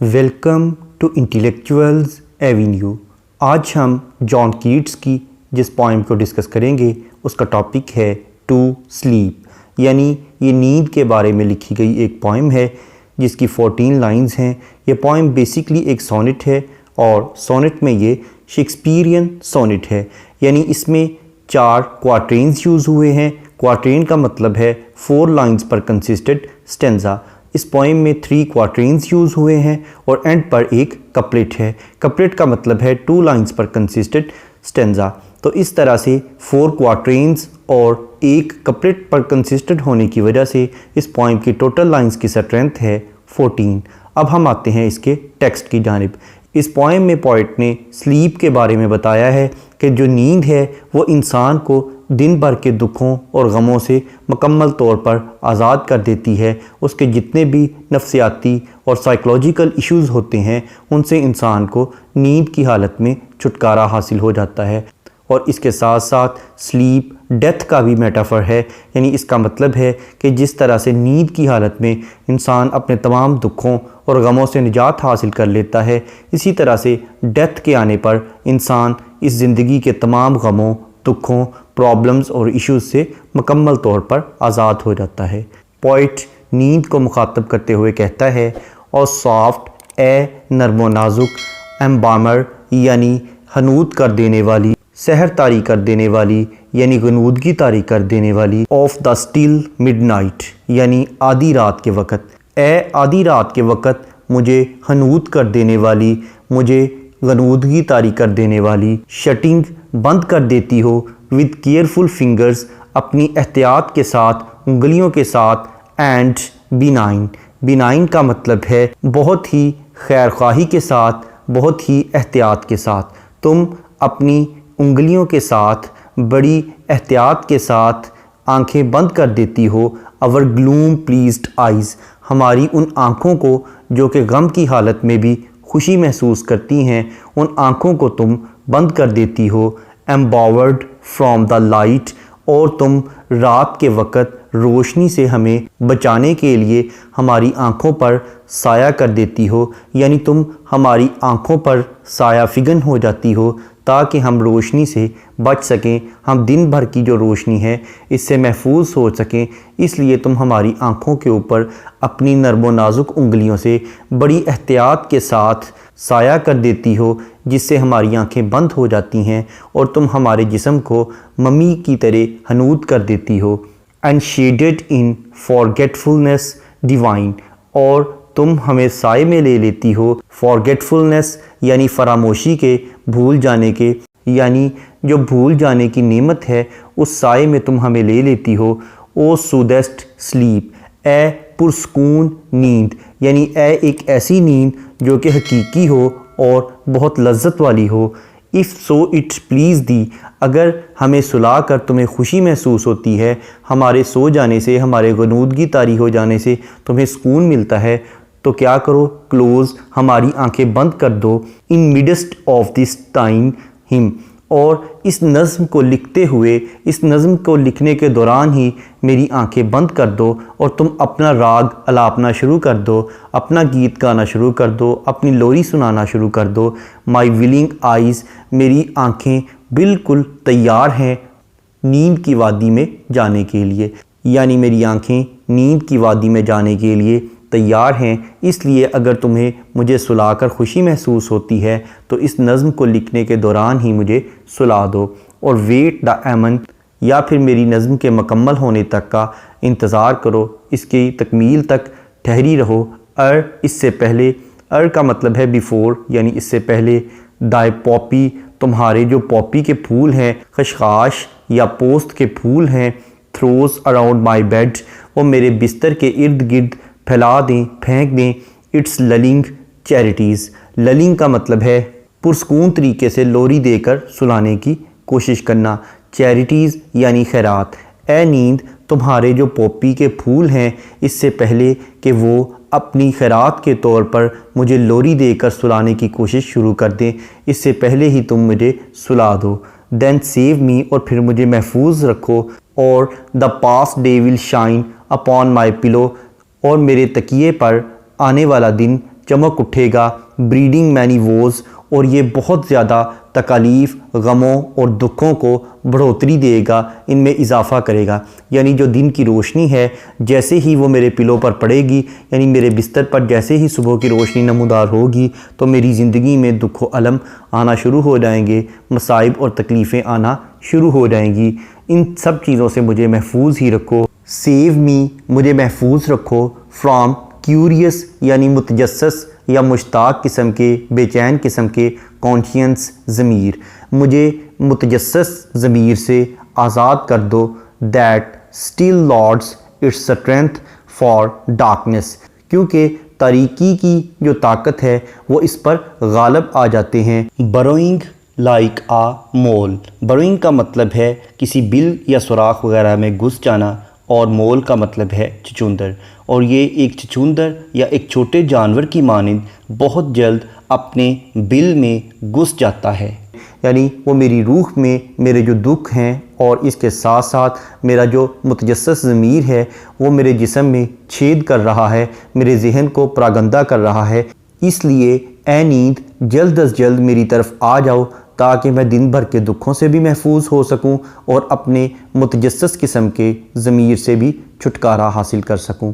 Welcome to intellectuals Avenue. आज हम John Keats की जिस पोइम को डिस्कस करेंगे उसका टॉपिक है टू स्लीप, यानी ये नींद के बारे में लिखी गई एक पोइम है जिसकी 14 लाइंस हैं। ये पोइम बेसिकली एक सोनेट है और सोनेट में ये शेक्सपियरियन सोनेट है, यानी इसमें 4 क्वार्टेन्स यूज़ हुए हैं। क्वार्टेन का मतलब है 4 लाइंस पर कंसिस्टेड स्टेंजा। इस पोइम में 3 क्वार्टेन्स यूज़ हुए हैं और एंड पर एक कपलेट है। कपलेट का मतलब है 2 लाइंस पर कंसिस्टेड स्टेंजा। तो इस तरह से 4 क्वार्टेन्स और एक कपलेट पर कंसिस्टेड होने की वजह से इस पोइम की टोटल लाइंस की स्ट्रेंथ है 14। अब हम आते हैं इसके टेक्स्ट की जानिब। इस पोइम में पोइट ने स्लीप के बारे में बताया है कि जो नींद है वो इंसान को दिन भर के दुखों और गमों से मुकम्मल तौर पर आज़ाद कर देती है। उसके जितने भी नफ्सियाती और साइकोलॉजिकल इश्यूज़ होते हैं उनसे इंसान को नींद की हालत में छुटकारा हासिल हो जाता है। और इसके साथ साथ स्लीप डेथ का भी मेटाफर है, यानी इसका मतलब है कि जिस तरह से नींद की हालत में इंसान अपने तमाम दुखों और गमों से निजात हासिल कर लेता है, इसी तरह से डेथ के आने पर इंसान इस ज़िंदगी के तमाम गमों, दुखों, प्रॉब्लम्स और इश्यूज़ से मुकम्मल तौर पर आज़ाद हो जाता है। पोइट नींद को मुखातब करते हुए कहता है, और सॉफ्ट ए नरमो नाजुक एम्बामर, यानी हनूद कर देने वाली, सहर तारी कर देने वाली, यानी गनूदगी तारी कर देने वाली, ऑफ द स्टिल मिडनाइट, यानी आधी रात के वक़्त। ए आधी रात के वक़्त मुझे हनूद कर देने वाली, मुझे गनूदगी तारी कर देने वाली, शटिंग बंद कर देती हो विद केयरफुल फिंगर्स, अपनी एहतियात के साथ, उंगलियों के साथ, एंड बिनाइन। बिनाइन का मतलब है बहुत ही खैरख्वाही के साथ, बहुत ही एहतियात के साथ। तुम अपनी उंगलियों के साथ बड़ी एहतियात के साथ आंखें बंद कर देती हो। आवर ग्लूम प्लीज्ड आइज़, हमारी उन आँखों को जो कि गम की हालत में भी खुशी महसूस करती हैं, उन आँखों को तुम बंद कर देती हो। एम्बावर्ड फ्रॉम द लाइट, और तुम रात के वक़्त रोशनी से हमें बचाने के लिए हमारी आँखों पर साया कर देती हो, यानी तुम हमारी आँखों पर साया फिगन हो जाती हो ताकि हम रोशनी से बच सकें, हम दिन भर की जो रोशनी है इससे महफूज हो सकें। इसलिए तुम हमारी आँखों के ऊपर अपनी नरमो नाजुक उंगलियों से बड़ी एहतियात के साथ साया कर देती हो, जिससे हमारी आँखें बंद हो जाती हैं और तुम हमारे जिस्म को मम्मी की तरह हनूद कर देती हो। And shaded in forgetfulness divine, और तुम हमें साए में ले लेती हो। फॉरगेटफुलनेस यानी फरामोशी के, भूल जाने के, यानी जो भूल जाने की नेमत है उस साए में तुम हमें ले लेती हो। ओ सुदेस्ट स्लीप, ए पुरस्कून नींद, यानी ए एक ऐसी नींद जो कि हकीकी हो और बहुत लज्जत वाली हो। इफ़ सो इट प्लीज़ दी, अगर हमें सुला कर तुम्हें खुशी महसूस होती है, हमारे सो जाने से, हमारे गनूदगी तारी हो जाने से तुम्हें सुकून मिलता है, तो क्या करो, क्लोज़, हमारी आंखें बंद कर दो। In midst of this time him, और इस नज़्म को लिखते हुए, इस नज़्म को लिखने के दौरान ही मेरी आंखें बंद कर दो और तुम अपना राग अलापना शुरू कर दो, अपना गीत गाना शुरू कर दो, अपनी लोरी सुनाना शुरू कर दो। माई विलिंग आइज़, मेरी आंखें बिल्कुल तैयार हैं नींद की वादी में जाने के लिए, यानी मेरी आंखें नींद की वादी में जाने के लिए तैयार हैं। इसलिए अगर तुम्हें मुझे सुलाकर खुशी महसूस होती है तो इस नज़्म को लिखने के दौरान ही मुझे सुला दो। और वेट द एमन, या फिर मेरी नज़्म के मुकम्मल होने तक का इंतज़ार करो, इसकी तकमील तक ठहरी रहो। इससे पहले, का मतलब है बिफ़ोर, यानी इससे पहले। दाई पॉपी, तुम्हारे जो पॉपी के फूल हैं, खशखाश या पोस्त के फूल हैं। थ्रोज अराउंड माई बेड, वो मेरे बिस्तर के इर्द गिर्द फैला दें, फेंक दें। इट्स ललिंग चैरिटीज़, ललिंग का मतलब है पुरस्कून तरीके से लोरी देकर सुलाने की कोशिश करना। चैरिटीज़ यानी खैरात। ए नींद, तुम्हारे जो पॉपी के फूल हैं, इससे पहले कि वो अपनी खैरात के तौर पर मुझे लोरी देकर सुलाने की कोशिश शुरू कर दें, इससे पहले ही तुम मुझे सुला दो। देन सेव मी, और फिर मुझे महफूज रखो। और the past day will shine upon my pillow, और मेरे तकिए पर आने वाला दिन चमक उठेगा, ब्रीडिंग मैनी वोज़, और ये बहुत ज़्यादा तकालीफ़, गमों और दुखों को बढ़ोतरी देगा, इनमें इजाफ़ा करेगा। यानी जो दिन की रोशनी है जैसे ही वो मेरे पिलो पर पड़ेगी, यानी मेरे बिस्तर पर जैसे ही सुबह की रोशनी नमूदार होगी तो मेरी ज़िंदगी में दुख व अलम आना शुरू हो जाएंगे, मसाइब और तकलीफ़ें आना शुरू हो जाएंगी। इन सब चीज़ों से मुझे महफूज ही रखो। सेव मी, मुझे महफूज रखो फ्राम क्यूरियस यानी मुतजस्सस या मुश्ताक किस्म के, बेचैन किस्म के कॉन्शियस ज़मीर, मुझे मुतजस्सस ज़मीर से आज़ाद कर दो। That still lords its strength for darkness, क्योंकि तारीकी की जो ताकत है वो इस पर गालब आ जाते हैं। Burrowing like a mole, burrowing का मतलब है किसी बिल या सुराख वगैरह में घुस जाना, और मोल का मतलब है चचुंदर, और ये एक चचुंदर या एक छोटे जानवर की मानिंद बहुत जल्द अपने बिल में घुस जाता है। यानी वो मेरी रूह में मेरे जो दुख हैं और इसके साथ साथ मेरा जो मुतजस्सस ज़मीर है वो मेरे जिस्म में छेद कर रहा है, मेरे जहन को परागंदा कर रहा है। इसलिए ए नींद जल्द अज जल्द मेरी तरफ आ जाओ ताकि मैं दिन भर के दुखों से भी महफूज हो सकूं और अपने मुतजस्सस किस्म के ज़मीर से भी छुटकारा हासिल कर सकूं।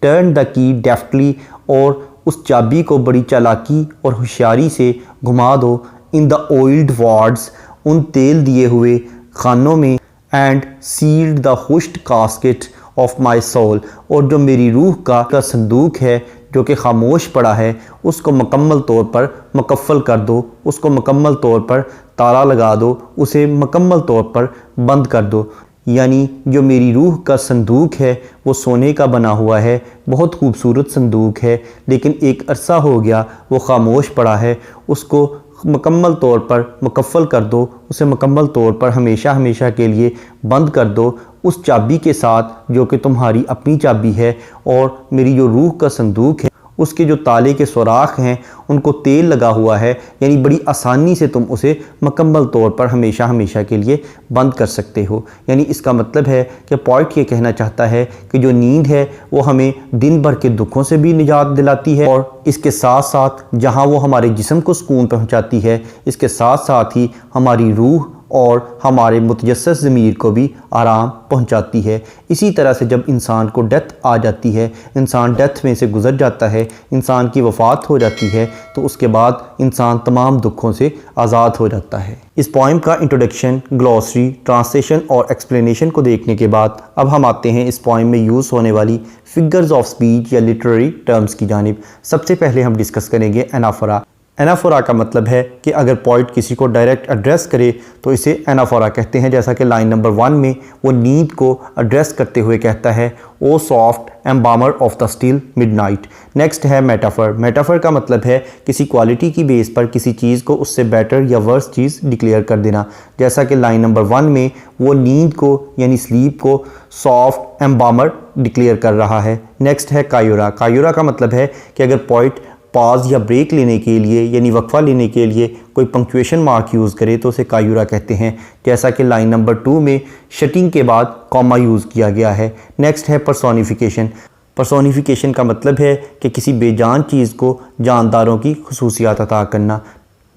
टर्न द की डेफ्टली, और उस चाबी को बड़ी चालाकी और होशियारी से घुमा दो। इन द ओल्ड वार्ड्स, उन तेल दिए हुए खानों में। And sealed the hushed casket of my soul, और जो मेरी रूह का संदूक है जो कि खामोश पड़ा है उसको मुकम्मल तौर पर मुकफ़ल कर दो, उसको मुकम्मल तौर पर ताला लगा दो, उसे मुकम्मल तौर पर बंद कर दो। यानी जो मेरी रूह का संदूक है वो सोने का बना हुआ है, बहुत खूबसूरत संदूक है, लेकिन एक अरसा हो गया वो खामोश पड़ा है, उसको मुकम्मल तौर पर मुकफ़ल कर दो, उसे मुकम्मल तौर पर हमेशा हमेशा के लिए बंद कर दो उस चाबी के साथ जो कि तुम्हारी अपनी चाबी है। और मेरी जो रूह का संदूक है उसके जो ताले के सुराख हैं उनको तेल लगा हुआ है, यानी बड़ी आसानी से तुम उसे मुकम्मल तौर पर हमेशा हमेशा के लिए बंद कर सकते हो। यानी इसका मतलब है कि पॉइंट ये कहना चाहता है कि जो नींद है वो हमें दिन भर के दुखों से भी निजात दिलाती है, और इसके साथ साथ जहाँ वो हमारे जिस्म को सुकून पहुँचाती है, इसके साथ साथ ही हमारी रूह और हमारे मुतजस्सस ज़मीर को भी आराम पहुंचाती है। इसी तरह से जब इंसान को डेथ आ जाती है, इंसान डेथ में से गुज़र जाता है, इंसान की वफ़ात हो जाती है, तो उसके बाद इंसान तमाम दुखों से आज़ाद हो जाता है। इस पोइम का इंट्रोडक्शन, ग्लॉसरी, ट्रांसलेशन और एक्सप्लेनेशन को देखने के बाद अब हम आते हैं इस पोइम में यूज़ होने वाली फिगर्स ऑफ स्पीच या लिटरेरी टर्म्स की जानिब। सबसे पहले हम डिस्कस करेंगे एनाफोरा। एनाफोरा का मतलब है कि अगर पोइट किसी को डायरेक्ट एड्रेस करे तो इसे एनाफोरा कहते हैं। जैसा कि लाइन नंबर 1 में वो नींद को एड्रेस करते हुए कहता है, O soft embalmer of the still midnight. Next है मेटाफर। मेटाफर का मतलब है किसी क्वालिटी की बेस पर किसी चीज़ को उससे बेटर या वर्स चीज़ डिक्लेयर कर देना। जैसा कि लाइन नंबर 1 में वो नींद को यानी स्लीप को सॉफ्ट एम्बामर डिक्लेयर कर रहा है। नेक्स्ट है कायूरा। कायूरा का मतलब है कि अगर पोइट पॉज या ब्रेक लेने के लिए यानी वक्फा लेने के लिए कोई पंक्चुएशन मार्क यूज़ करे तो उसे कायूरा कहते हैं। जैसा कि लाइन नंबर 2 में शटिंग के बाद कॉमा यूज़ किया गया है। नेक्स्ट है पर्सोनिफिकेशन। पर्सोनिफिकेशन का मतलब है कि किसी बेजान चीज़ को जानदारों की खुसूसियात अता करना।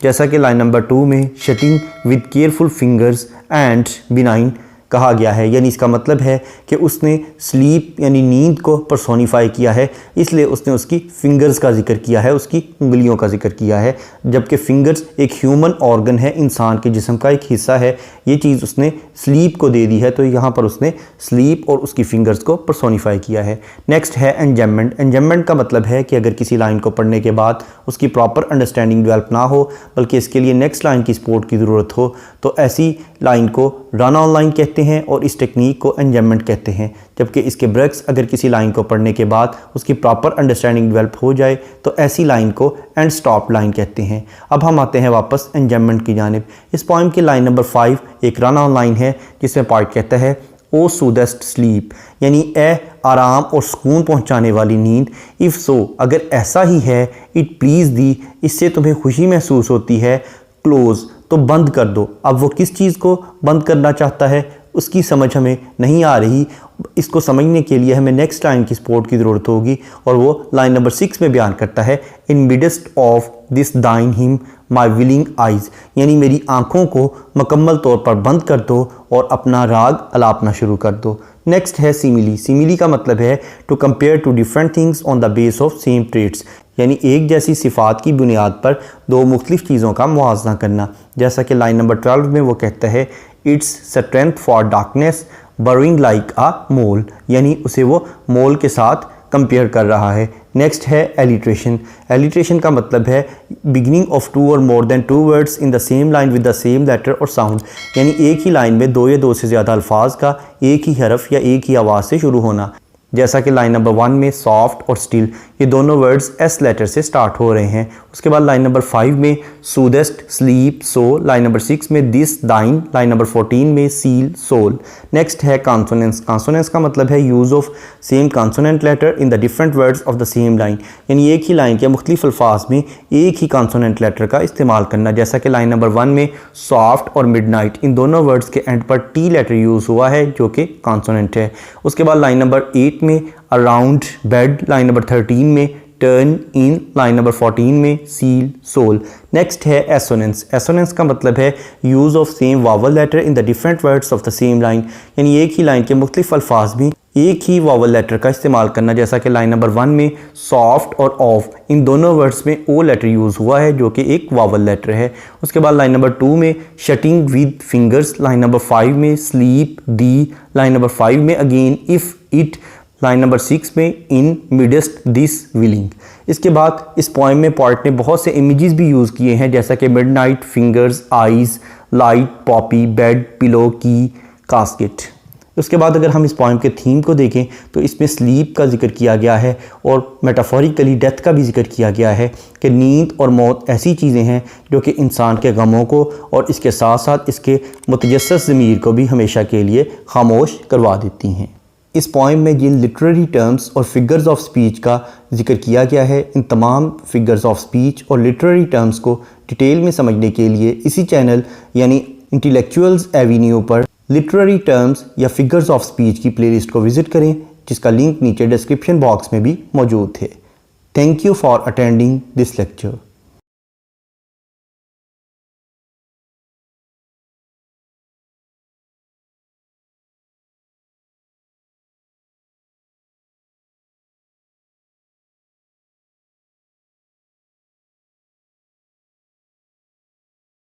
जैसा कि लाइन नंबर 2 में shutting with careful fingers and benign कहा गया है, यानी इसका मतलब है कि उसने स्लीप यानी नींद को पर्सोनीफाई किया है, इसलिए उसने उसकी फिंगर्स का जिक्र किया है, उसकी उंगलियों का जिक्र किया है। जबकि फिंगर्स एक ह्यूमन ऑर्गन है, इंसान के जिस्म का एक हिस्सा है, ये चीज़ उसने स्लीप को दे दी है, तो यहाँ पर उसने स्लीप और उसकी फिंगर्स को पर्सोनीफाई किया है। नेक्स्ट है एंजॉयमेंट। एंजॉयमेंट का मतलब है कि अगर किसी लाइन को पढ़ने के बाद उसकी प्रॉपर अंडरस्टैंडिंग डेवलप ना हो बल्कि इसके लिए नेक्स्ट लाइन की सपोर्ट की ज़रूरत हो तो ऐसी लाइन को रन ऑन लाइन कहते हैं और इस टेक्निक को एंजॉयमेंट कहते हैं। जबकि इसके ब्रेक्स अगर किसी लाइन को पढ़ने के बाद उसकी प्रॉपर अंडरस्टैंडिंग डेवलप हो जाए तो ऐसी लाइन को एंड स्टॉप लाइन कहते हैं। अब हम आते हैं वापस एंजॉयमेंट की जानिब। इस पोइम की लाइन नंबर 5 एक रन ऑन लाइन है जिसमें पोइट कहता है, ओ सूदेस्ट स्लीप, यानी ए आराम और सुकून पहुंचाने वाली नींद। इफ़ सो, अगर ऐसा ही है, इट प्लीज़ दी, इससे तुम्हें खुशी महसूस होती है, क्लोज़, तो बंद कर दो। अब वो किस चीज़ को बंद करना चाहता है? उसकी समझ हमें नहीं आ रही, इसको समझने के लिए हमें नेक्स्ट लाइन की सपोर्ट की ज़रूरत होगी और वो लाइन नंबर 6 में बयान करता है इन मिडस्ट ऑफ दिस दाइन हिम माई विलिंग आइज़, यानी मेरी आँखों को मुकम्मल तौर पर बंद कर दो और अपना राग अलापना शुरू कर दो। नेक्स्ट है सिमिली। सिमिली का मतलब है to compare two different things on the base of same traits, यानी एक जैसी सिफ़ात की बुनियाद पर दो मुख्तलिफ़ चीज़ों का मुआवजा करना। जैसा कि लाइन नंबर 12 में वो कहता है its strength for darkness burying like a mole, यानी उसे वो मोल के साथ कंपेयर कर रहा है। नेक्स्ट है एलिट्रेशन। एलिट्रेशन का मतलब है बिगिनिंग ऑफ टू और more than two words in the same line with the same letter और साउंड, यानी एक ही लाइन में दो या दो से ज़्यादा अल्फाज का एक ही हरफ या एक ही आवाज़ से शुरू होना। जैसा कि लाइन नंबर 1 में सॉफ्ट और स्टिल ये दोनों वर्ड्स एस लेटर से स्टार्ट हो रहे हैं। उसके बाद लाइन नंबर 5 में soothest sleep so, line number 6 में दिस दाइन, लाइन नंबर 14 में सील सोल। नेक्स्ट है कॉन्सोनेंस। कॉन्सोनेंस का मतलब है use of same consonant letter in the different words of the same line, यानी एक ही लाइन के मुख्तलिफ अल्फाज में एक ही कॉन्सोनेंट लेटर का इस्तेमाल करना। जैसा कि लाइन नंबर 1 में सॉफ्ट और मिडनाइट इन दोनों वर्ड्स के एंड पर टी लेटर यूज़ हुआ है जो कि कॉन्सोनेंट है। उसके बाद लाइन नंबर 8 में अराउंड बेड, लाइन नंबर 13 में टर्न इन, लाइन नंबर 14 में सील सोल। नेक्स्ट है एसोनेंस। एसोनेंस का मतलब है use of same vowel letter in the different words of the same line, यानी एक ही लाइन के मुख्तलिफ अल्फाज में एक ही वावल लेटर का इस्तेमाल करना। जैसा कि लाइन नंबर 1 में सॉफ्ट और ऑफ इन दोनों वर्ड्स में ओ लेटर यूज़ हुआ है जो कि एक वावल लेटर है। उसके बाद लाइन नंबर 2 में shutting with fingers, line number 5 में स्लीप दी, लाइन नंबर 5 में again if it, line number 6 में इन मिडस्ट दिस विलिंग। इसके बाद इस पोएम में पोएट ने बहुत से इमेजेस भी यूज़ किए हैं जैसा कि midnight, fingers, eyes, light, Poppy, bed, pillow, की, कास्केट। उसके बाद अगर हम इस पोएम के थीम को देखें तो इसमें स्लीप का जिक्र किया गया है और मेटाफोरिकली डेथ का भी जिक्र किया गया है कि नींद और मौत ऐसी चीज़ें हैं जो कि इंसान के गमों को और इसके साथ साथ इसके मुतजस्सिस ज़मीर को भी हमेशा के लिए खामोश करवा देती हैं। इस पोएम में जिन लिटरेरी टर्म्स और फिगर्स ऑफ स्पीच का जिक्र किया गया है, इन तमाम फिगर्स ऑफ स्पीच और लिटरेरी टर्म्स को डिटेल में समझने के लिए इसी चैनल यानी इंटेलेक्चुअल्स एवेन्यू पर लिटरेरी टर्म्स या फिगर्स ऑफ स्पीच की प्लेलिस्ट को विज़िट करें, जिसका लिंक नीचे डिस्क्रिप्शन बॉक्स में भी मौजूद है। Thank you for attending this lecture.